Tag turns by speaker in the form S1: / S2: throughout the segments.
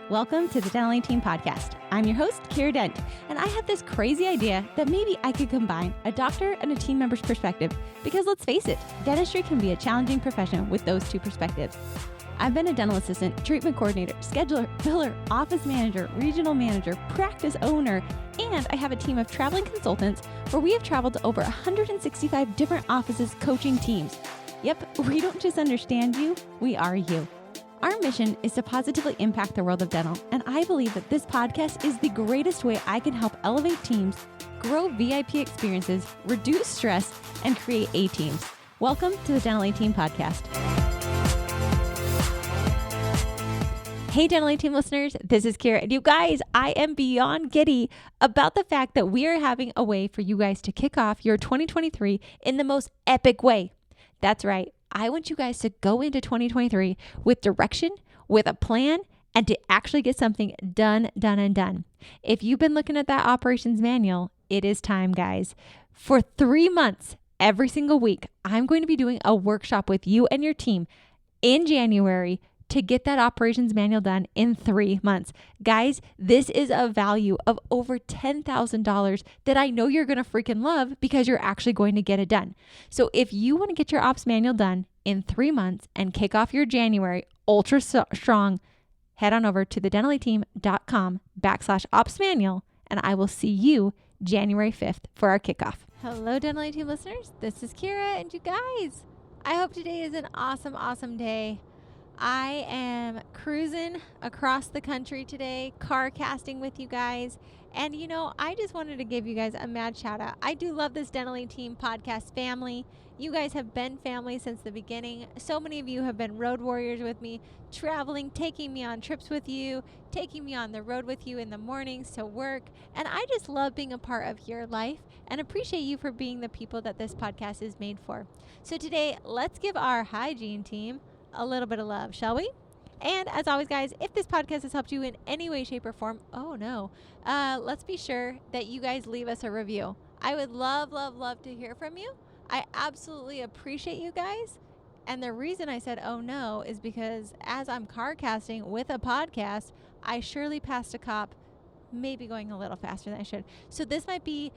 S1: Welcome to the Dental Team Podcast. I'm your host, Kiera Dent, and I have this crazy idea that maybe I could combine a doctor and a team member's perspective because let's face it, dentistry can be a challenging profession with those two perspectives. I've been a dental assistant, treatment coordinator, scheduler, biller, office manager, regional manager, practice owner, and I have a team of traveling consultants where we have traveled to over 165 different offices coaching teams. Yep, we don't just understand you, we are you. Our mission is to positively impact the world of dental, and I believe that this podcast is the greatest way I can help elevate teams, grow VIP experiences, reduce stress, and create A-teams. Welcome to the Dental Team Podcast. Hey, Dental Team listeners, this is Kiera, and you guys, I am beyond giddy about the fact that we are having a way for you guys to kick off your 2023 in the most epic way. That's right. I want you guys to go into 2023 with direction, with a plan, and to actually get something done. If you've been looking at that operations manual, it is time, guys. For 3 months, every single week, I'm going to be doing a workshop with you and your team in January to get that operations manual done in 3 months. Guys, this is a value of over $10,000 that I know you're going to freaking love because you're actually going to get it done. So if you want to get your ops manual done in 3 months and kick off your January ultra strong, head on over to thedentaleteam.com/ops manual, and I will see you January 5th for our kickoff. Hello, Dental Team listeners. This is Kiera, and you guys, I hope today is an awesome day. I am cruising across the country today, car casting with you guys. And I just wanted to give you guys a mad shout out. I do love this Dental Team podcast family. You guys have been family since the beginning. So many of you have been road warriors with me, traveling, taking me on trips with you, taking me on the road with you in the mornings to work. And I just love being a part of your life and appreciate you for being the people that this podcast is made for. So today, let's give our hygiene team a little bit of love, shall we? And as always, guys, if this podcast has helped you in any way, shape, or form, let's be sure that you guys leave us a review. I would love to hear from you. I absolutely appreciate you guys. And the reason I said, oh no, is because as I'm car casting with a podcast, I surely passed a cop, maybe going a little faster than I should. So this might be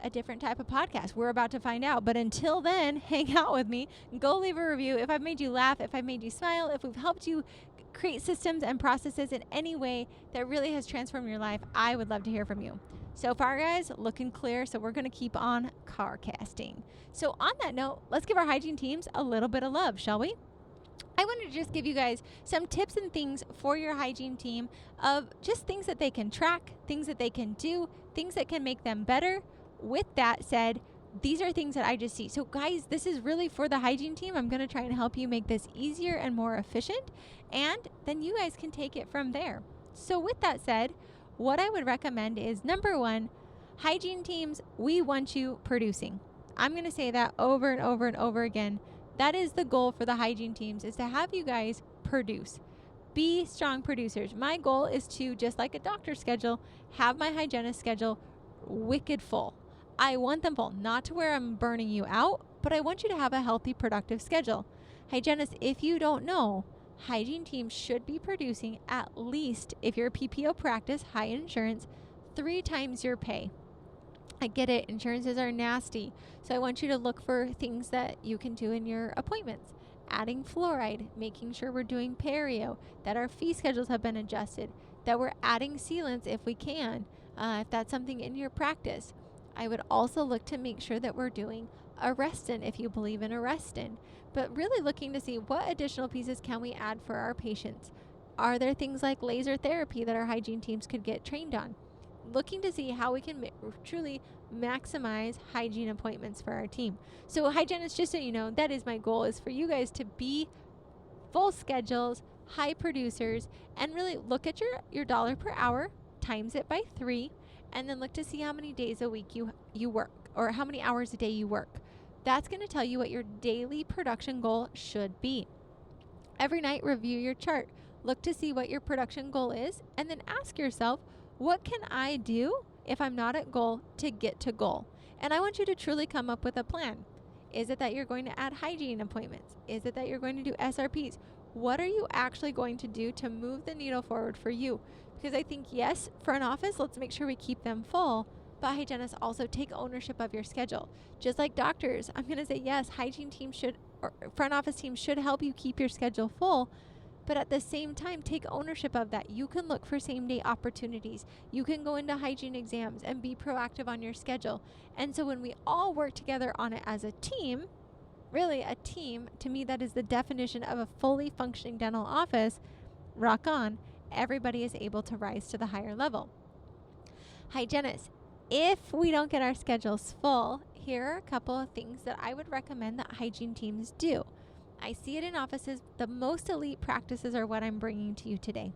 S1: a different type of podcast. We're about to find out. But until then, hang out with me. Go leave a review. If I've made you laugh, if I've made you smile, if we've helped you create systems and processes in any way that really has transformed your life, I would love to hear from you. So far, guys, looking clear. So we're going to keep on car casting. So on that note, let's give our hygiene teams a little bit of love, shall we? I wanted to just give you guys some tips and things for your hygiene team of just things that they can track, things that they can do, things that can make them better. With that said, these are things that I just see. So guys, this is really for the hygiene team. I'm going to try and help you make this easier and more efficient, and then you guys can take it from there. So with that said, what I would recommend is number one, hygiene teams, we want you producing. I'm going to say that over and over again. That is the goal for the hygiene teams, is to have you guys produce. Be strong producers. My goal is to, just like a doctor's schedule, have my hygienist schedule wicked full. I want them full, not to where I'm burning you out, but I want you to have a healthy, productive schedule. Hygienists, if you don't know, hygiene teams should be producing at least, if you're a PPO practice, high insurance, 3 times your pay. I get it, insurances are nasty, so I want you to look for things that you can do in your appointments. Adding fluoride, making sure we're doing perio, that our fee schedules have been adjusted, that we're adding sealants if we can, if that's something in your practice. I would also look to make sure that we're doing Arrestin if you believe in Arrestin, but really looking to see what additional pieces can we add for our patients. Are there things like laser therapy that our hygiene teams could get trained on? Looking to see how we can truly maximize hygiene appointments for our team. So hygienists, just so you know, that is my goal, is for you guys to be full schedules, high producers, and really look at your dollar per hour, times it by 3, and then look to see how many days a week you work, or how many hours a day you work. That's going to tell you what your daily production goal should be. Every night, review your chart. Look to see what your production goal is, and then ask yourself, what can I do if I'm not at goal to get to goal? And I want you to truly come up with a plan. Is it that you're going to add hygiene appointments? Is it that you're going to do SRPs? What are you actually going to do to move the needle forward for you? Because I think, yes, front office, let's make sure we keep them full, but hygienists also take ownership of your schedule. Just like doctors, I'm going to say, yes, hygiene teams should, or front office teams should help you keep your schedule full, but at the same time, take ownership of that. You can look for same day opportunities. You can go into hygiene exams and be proactive on your schedule. And so when we all work together on it as a team, really a team, to me, that is the definition of a fully functioning dental office. Rock on. Everybody is able to rise to the higher level. Hygienists, if we don't get our schedules full, here are a couple of things that I would recommend that hygiene teams do. I see it in offices. The most elite practices are what I'm bringing to you today.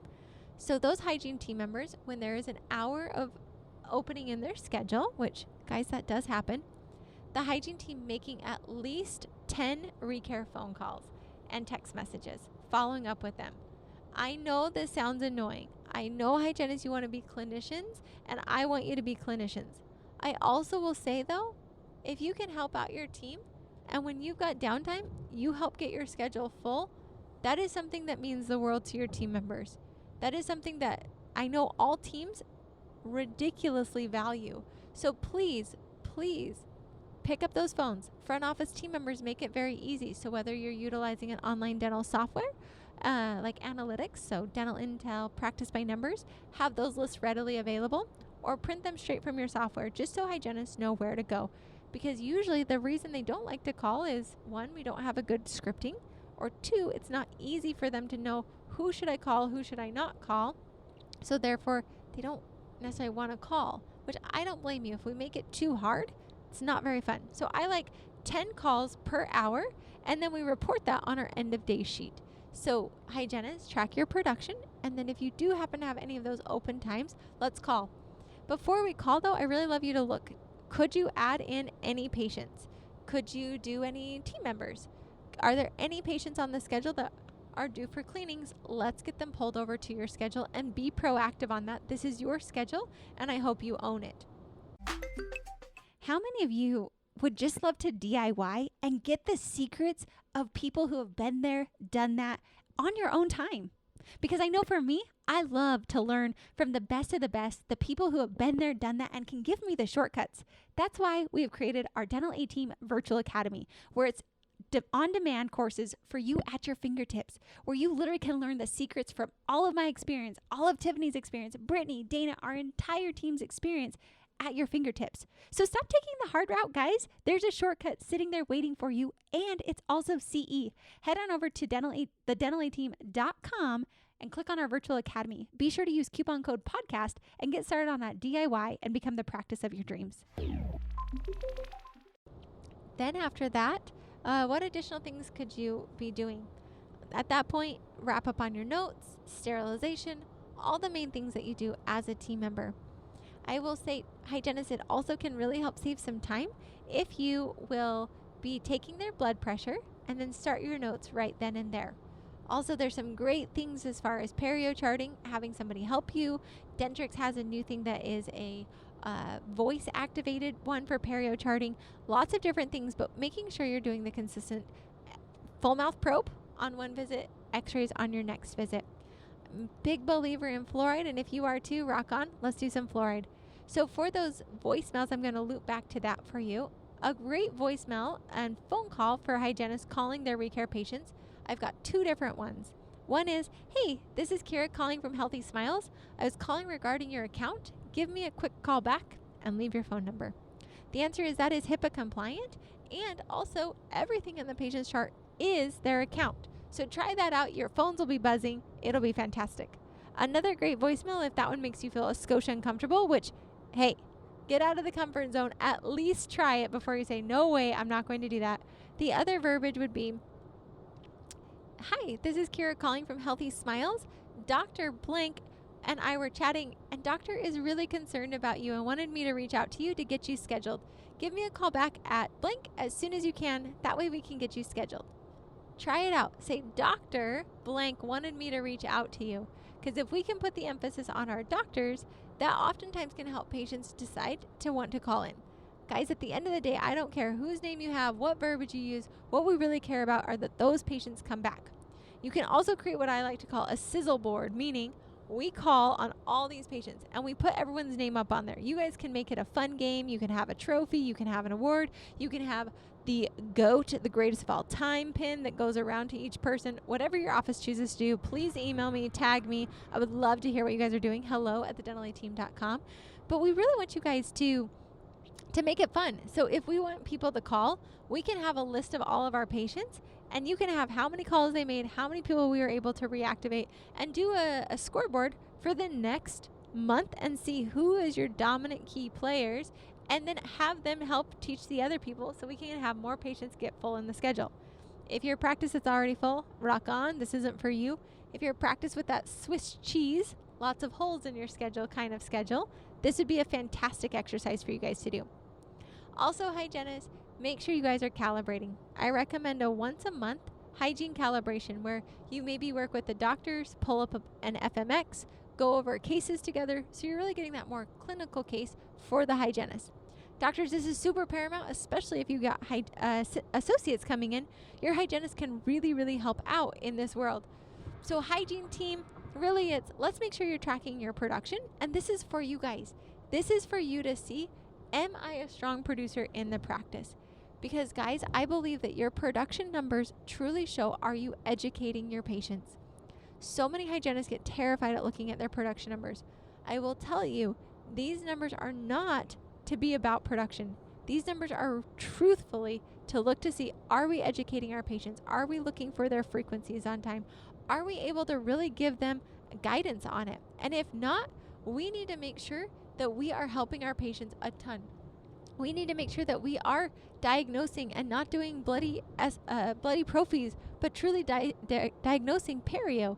S1: So those hygiene team members, when there is an hour of opening in their schedule, which, guys, that does happen, the hygiene team making at least 10 recare phone calls and text messages, following up with them. I know this sounds annoying. I know hygienists, you want to be clinicians, and I want you to be clinicians. I also will say, though, if you can help out your team, and when you've got downtime, you help get your schedule full, that is something that means the world to your team members. That is something that I know all teams ridiculously value. So please, please, pick up those phones. Front office team members make it very easy. So whether you're utilizing an online dental software, like analytics, so dental intel, practice by numbers, have those lists readily available, or print them straight from your software just so hygienists know where to go. Because usually the reason they don't like to call is, one, we don't have a good scripting, or two, it's not easy for them to know who should I call, who should I not call. So therefore, they don't necessarily want to call, which I don't blame you. If we make it too hard, it's not very fun. So I like 10 calls per hour, and then we report that on our end of day sheet. So hygienists, track your production, and then if you do happen to have any of those open times, let's call. Before we call, though, I really love you to look. Could you add in any patients? Could you do any team members? Are there any patients on the schedule that are due for cleanings? Let's get them pulled over to your schedule and be proactive on that. This is your schedule, and I hope you own it. How many of you would just love to DIY and get the secrets of people who have been there, done that on your own time? Because I know for me, I love to learn from the best of the best, the people who have been there, done that, and can give me the shortcuts. That's why we have created our Dental A-Team Virtual Academy, where it's on-demand courses for you at your fingertips, where you literally can learn the secrets from all of my experience, all of Tiffany's experience, Brittany, Dana, our entire team's experience at your fingertips. So stop taking the hard route, guys. There's a shortcut sitting there waiting for you, and it's also CE. Head on over to thedentalateam.com and click on our virtual academy. Be sure to use coupon code podcast and get started on that DIY and become the practice of your dreams. Then after that, what additional things could you be doing? At that point, wrap up on your notes, sterilization, all the main things that you do as a team member. I will say, hygienists, it also can really help save some time if you will be taking their blood pressure and then start your notes right then and there. Also, there's some great things as far as perio charting, having somebody help you. Dentrix has a new thing that is a voice activated one for perio charting. Lots of different things, but making sure you're doing the consistent full mouth probe on one visit, x-rays on your next visit. Big believer in fluoride, and if you are too, rock on. Let's do some fluoride. So for those voicemails, I'm going to loop back to that for you. A great voicemail and phone call for hygienists calling their recare patients. I've got two different ones. One is, hey, this is Kiera calling from Healthy Smiles. I was calling regarding your account. Give me a quick call back and leave your phone number. The answer is that is HIPAA compliant, and also everything in the patient's chart is their account. So try that out. Your phones will be buzzing. It'll be fantastic. Another great voicemail, if that one makes you feel a skosh uncomfortable, which, hey, get out of the comfort zone. At least try it before you say, no way, I'm not going to do that. The other verbiage would be, hi, this is Kiera calling from Healthy Smiles. Dr. Blank and I were chatting, and doctor is really concerned about you and wanted me to reach out to you to get you scheduled. Give me a call back at blank as soon as you can. That way we can get you scheduled. Try it out. Say, Dr. Blank wanted me to reach out to you. Because if we can put the emphasis on our doctors, that oftentimes can help patients decide to want to call in. Guys, at the end of the day, I don't care whose name you have, what verbiage you use. What we really care about are that those patients come back. You can also create what I like to call a sizzle board, meaning we call on all these patients and we put everyone's name up on there. You guys can make it a fun game. You can have a trophy. You can have an award. You can have the GOAT, the greatest of all time pin that goes around to each person. Whatever your office chooses to do, please email me, tag me. I would love to hear what you guys are doing. hello@thedentalateam.com. But we really want you guys to make it fun. So if we want people to call, we can have a list of all of our patients, and you can have how many calls they made, how many people we were able to reactivate, and do a scoreboard for the next month and see who is your dominant key players, and then have them help teach the other people so we can have more patients get full in the schedule. If your practice is already full, rock on. This isn't for you. If you're a practice with that Swiss cheese, lots of holes in your schedule kind of schedule, this would be a fantastic exercise for you guys to do. Also, hygienists, make sure you guys are calibrating. I recommend a once a month hygiene calibration where you maybe work with the doctors, pull up an FMX, go over cases together, so you're really getting that more clinical case for the hygienist. Doctors, this is super paramount, especially if you got associates coming in. Your hygienist can really, really help out in this world. So hygiene team, really it's, let's make sure you're tracking your production, and this is for you guys. This is for you to see, am I a strong producer in the practice? Because guys, I believe that your production numbers truly show, are you educating your patients? So many hygienists get terrified at looking at their production numbers. I will tell you, these numbers are not to be about production. These numbers are truthfully to look to see, are we educating our patients? Are we looking for their frequencies on time? Are we able to really give them guidance on it? And if not, we need to make sure that we are helping our patients a ton. We need to make sure that we are diagnosing and not doing bloody prophies, but truly diagnosing perio.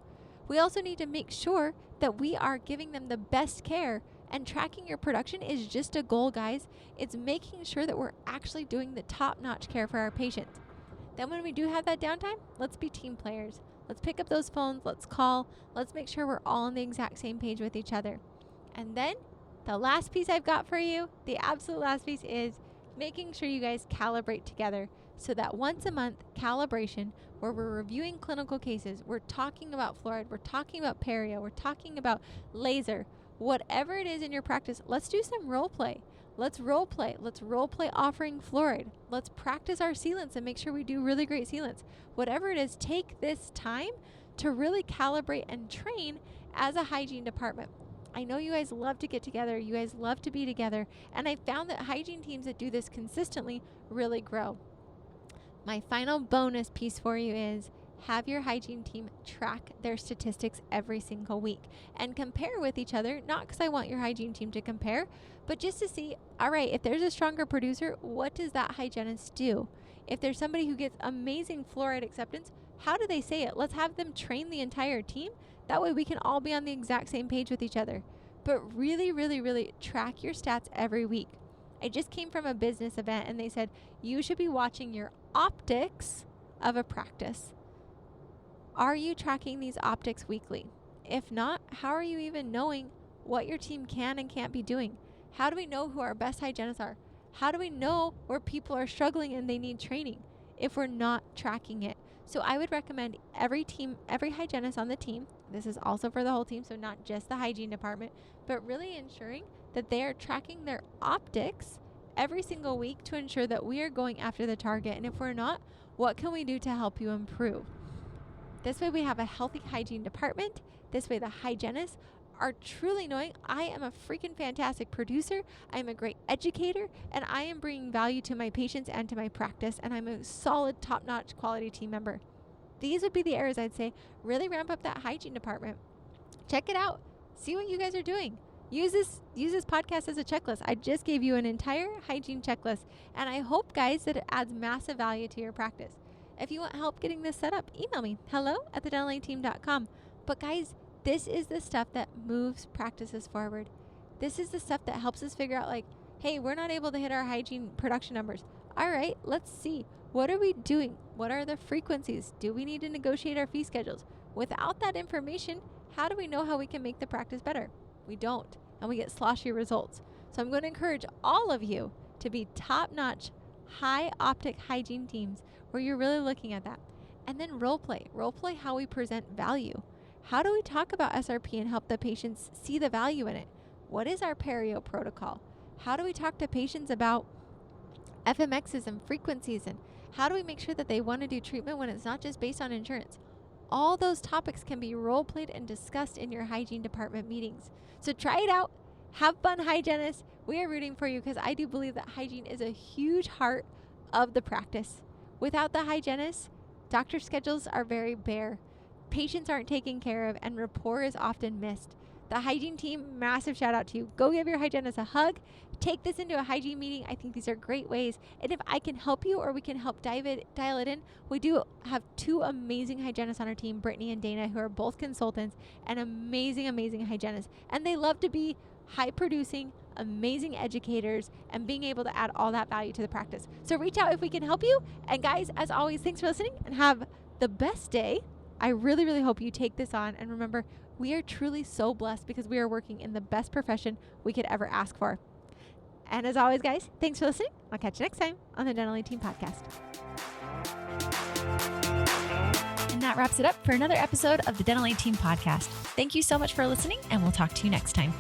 S1: We also need to make sure that we are giving them the best care, and tracking your production is just a goal, guys. It's making sure that we're actually doing the top-notch care for our patients. Then when we do have that downtime, let's be team players. Let's pick up those phones, let's call, let's make sure we're all on the exact same page with each other. And then the last piece I've got for you, the absolute last piece, is making sure you guys calibrate together, so that once a month calibration where we're reviewing clinical cases, we're talking about fluoride, we're talking about perio, we're talking about laser, whatever it is in your practice, let's do some role play. Let's role play. Let's role play offering fluoride. Let's practice our sealants and make sure we do really great sealants. Whatever it is, take this time to really calibrate and train as a hygiene department. I know you guys love to get together. You guys love to be together. And I found that hygiene teams that do this consistently really grow. My final bonus piece for you is have your hygiene team track their statistics every single week and compare with each other. Not because I want your hygiene team to compare, but just to see, all right, if there's a stronger producer, what does that hygienist do? If there's somebody who gets amazing fluoride acceptance, how do they say it? Let's have them train the entire team. That way we can all be on the exact same page with each other. But really, really, really track your stats every week. I just came from a business event and they said, you should be watching your optics of a practice. Are you tracking these optics weekly? If not, how are you even knowing what your team can and can't be doing? How do we know who our best hygienists are? How do we know where people are struggling and they need training if we're not tracking it? So I would recommend every team, every hygienist on the team, this is also for the whole team, so not just the hygiene department, but really ensuring that they are tracking their optics every single week to ensure that we are going after the target. And if we're not, what can we do to help you improve? This way we have a healthy hygiene department. This way the hygienists are truly knowing I am a freaking fantastic producer, I am a great educator, and I am bringing value to my patients and to my practice, and I'm a solid, top-notch quality team member. These would be the areas I'd say really ramp up that hygiene department. Check it out. See what you guys are doing. Use this podcast as a checklist. I just gave you an entire hygiene checklist, and I hope, guys, that it adds massive value to your practice. If you want help getting this set up, email me, hello@thedentalateam.com. But guys, this is the stuff that moves practices forward. This is the stuff that helps us figure out, like, hey, we're not able to hit our hygiene production numbers. All right, let's see. What are we doing? What are the frequencies? Do we need to negotiate our fee schedules? Without that information, how do we know how we can make the practice better? We don't, and we get sloshy results. So I'm going to encourage all of you to be top-notch, high optic hygiene teams where you're really looking at that. And then role play how we present value. How do we talk about SRP and help the patients see the value in it? What is our perio protocol? How do we talk to patients about FMXs and frequencies, and how do we make sure that they want to do treatment when it's not just based on insurance? All those topics can be role played and discussed in your hygiene department meetings. So try it out. Have fun, hygienists. We are rooting for you because I do believe that hygiene is a huge part of the practice. Without the hygienists, doctor schedules are very bare. Patients aren't taken care of, and rapport is often missed. The hygiene team, massive shout out to you. Go give your hygienist a hug. Take this into a hygiene meeting. I think these are great ways. And if I can help you or we can help dial it in, we do have two amazing hygienists on our team, Brittany and Dana, who are both consultants and amazing, amazing hygienists. And they love to be high producing, amazing educators, and being able to add all that value to the practice. So reach out if we can help you. And guys, as always, thanks for listening and have the best day. I really, really hope you take this on. And remember, we are truly so blessed because we are working in the best profession we could ever ask for. And as always, guys, thanks for listening. I'll catch you next time on the Dental Team Podcast. And that wraps it up for another episode of the Dental Team Podcast. Thank you so much for listening, and we'll talk to you next time.